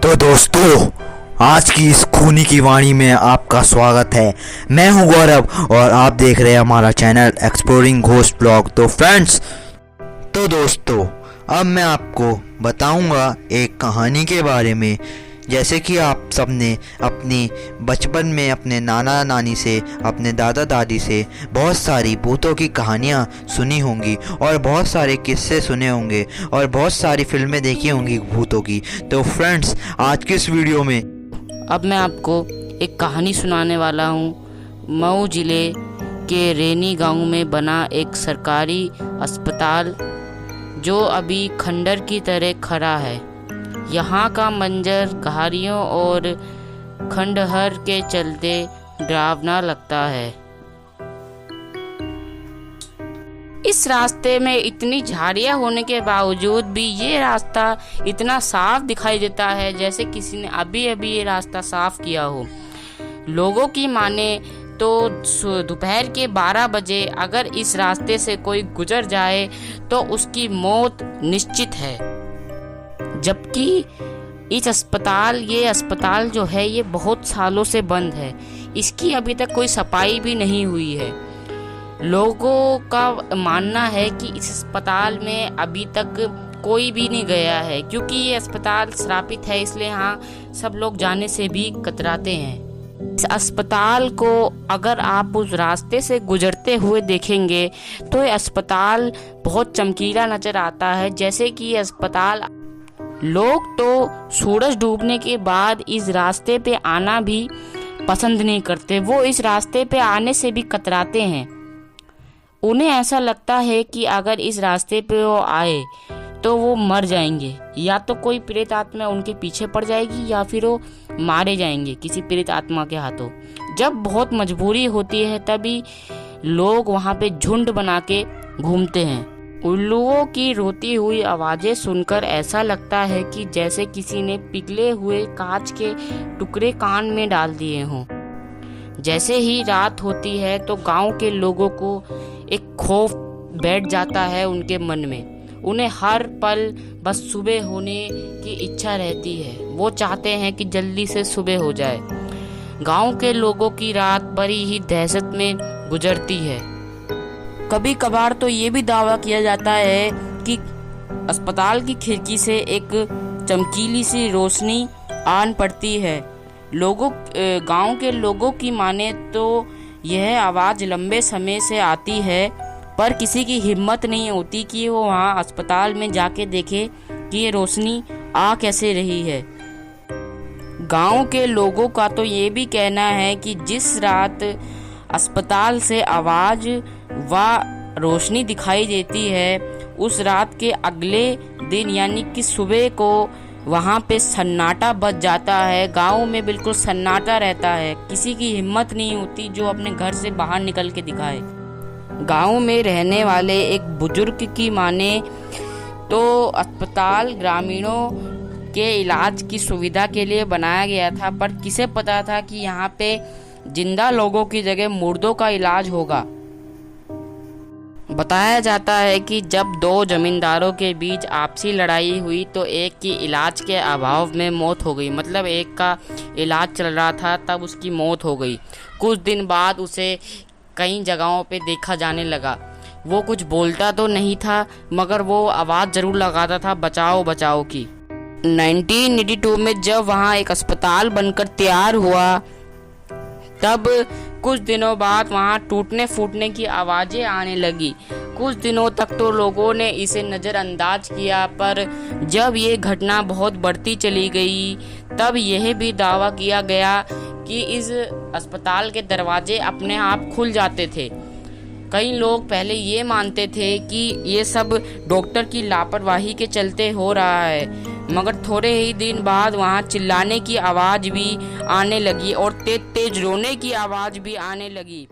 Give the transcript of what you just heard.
तो दोस्तों, आज की इस खूनी की वाणी में आपका स्वागत है। मैं हूं गौरव और आप देख रहे हैं हमारा चैनल एक्सप्लोरिंग घोस्ट ब्लॉग। तो फ्रेंड्स, तो दोस्तों, अब मैं आपको बताऊंगा एक कहानी के बारे में। जैसे कि आप सबने अपनी बचपन में अपने नाना नानी से, अपने दादा दादी से बहुत सारी भूतों की कहानियाँ सुनी होंगी और बहुत सारे किस्से सुने होंगे और बहुत सारी फिल्में देखी होंगी भूतों की। तो फ्रेंड्स, आज की इस वीडियो में अब मैं आपको एक कहानी सुनाने वाला हूँ। मऊ ज़िले के रेनी गांव में बना एक सरकारी अस्पताल जो अभी खंडर की तरह खड़ा है। यहाँ का मंजर घारियों और खंडहर के चलते डरावना लगता है। इस रास्ते में इतनी झाड़ियाँ होने के बावजूद भी ये रास्ता इतना साफ दिखाई देता है जैसे किसी ने अभी अभी ये रास्ता साफ किया हो। लोगों की माने तो दोपहर के 12 बजे अगर इस रास्ते से कोई गुजर जाए तो उसकी मौत निश्चित है। जबकि ये अस्पताल जो है ये बहुत सालों से बंद है। इसकी अभी तक कोई सफाई भी नहीं हुई है। लोगों का मानना है कि इस अस्पताल में अभी तक कोई भी नहीं गया है, क्योंकि ये अस्पताल श्रापित है, इसलिए यहाँ सब लोग जाने से भी कतराते हैं। इस अस्पताल को अगर आप उस रास्ते से गुजरते हुए देखेंगे तो ये अस्पताल बहुत चमकीला नजर आता है। जैसे कि ये अस्पताल, लोग तो सूरज डूबने के बाद इस रास्ते पे आना भी पसंद नहीं करते। वो इस रास्ते पे आने से भी कतराते हैं। उन्हें ऐसा लगता है कि अगर इस रास्ते पे वो आए तो वो मर जाएंगे, या तो कोई प्रेत आत्मा उनके पीछे पड़ जाएगी या फिर वो मारे जाएंगे किसी प्रेत आत्मा के हाथों। जब बहुत मजबूरी होती है तभी लोग वहाँ पे झुंड बना के घूमते हैं। उल्लुओं की रोती हुई आवाज़ें सुनकर ऐसा लगता है कि जैसे किसी ने पिघले हुए कांच के टुकड़े कान में डाल दिए हों। जैसे ही रात होती है तो गांव के लोगों को एक खौफ बैठ जाता है उनके मन में। उन्हें हर पल बस सुबह होने की इच्छा रहती है। वो चाहते हैं कि जल्दी से सुबह हो जाए। गांव के लोगों की रात बड़ी ही दहशत में गुजरती है। कभी कभार तो ये भी दावा किया जाता है कि अस्पताल की खिड़की से एक चमकीली सी रोशनी आन पड़ती है। गांव के लोगों की माने तो यह आवाज़ लंबे समय से आती है, पर किसी की हिम्मत नहीं होती कि वो वहाँ अस्पताल में जाके देखे कि ये रोशनी आ कैसे रही है। गांव के लोगों का तो ये भी कहना है कि जिस रात अस्पताल से आवाज़ व रोशनी दिखाई देती है, उस रात के अगले दिन यानी कि सुबह को वहाँ पे सन्नाटा बच जाता है। गांव में बिल्कुल सन्नाटा रहता है। किसी की हिम्मत नहीं होती जो अपने घर से बाहर निकल के दिखाए। गांव में रहने वाले एक बुजुर्ग की माने तो अस्पताल ग्रामीणों के इलाज की सुविधा के लिए बनाया गया था, पर किसे पता था कि यहाँ पे जिंदा लोगों की जगह मुर्दों का इलाज होगा। बताया जाता है कि जब दो जमींदारों के बीच आपसी लड़ाई हुई तो एक की इलाज के अभाव में मौत हो गई। मतलब एक का इलाज चल रहा था तब उसकी मौत हो गई। कुछ दिन बाद उसे कई जगहों पे देखा जाने लगा। वो कुछ बोलता तो नहीं था, मगर वो आवाज़ ज़रूर लगाता था बचाओ बचाओ की। 1982 में जब वहाँ एक अस्पताल बनकर तैयार हुआ तब कुछ दिनों बाद वहाँ टूटने फूटने की आवाज़ें आने लगी। कुछ दिनों तक तो लोगों ने इसे नज़रअंदाज किया, पर जब ये घटना बहुत बढ़ती चली गई तब यह भी दावा किया गया कि इस अस्पताल के दरवाजे अपने आप खुल जाते थे। कई लोग पहले ये मानते थे कि ये सब डॉक्टर की लापरवाही के चलते हो रहा है, मगर थोड़े ही दिन बाद वहाँ चिल्लाने की आवाज़ भी आने लगी और तेज तेज रोने की आवाज़ भी आने लगी।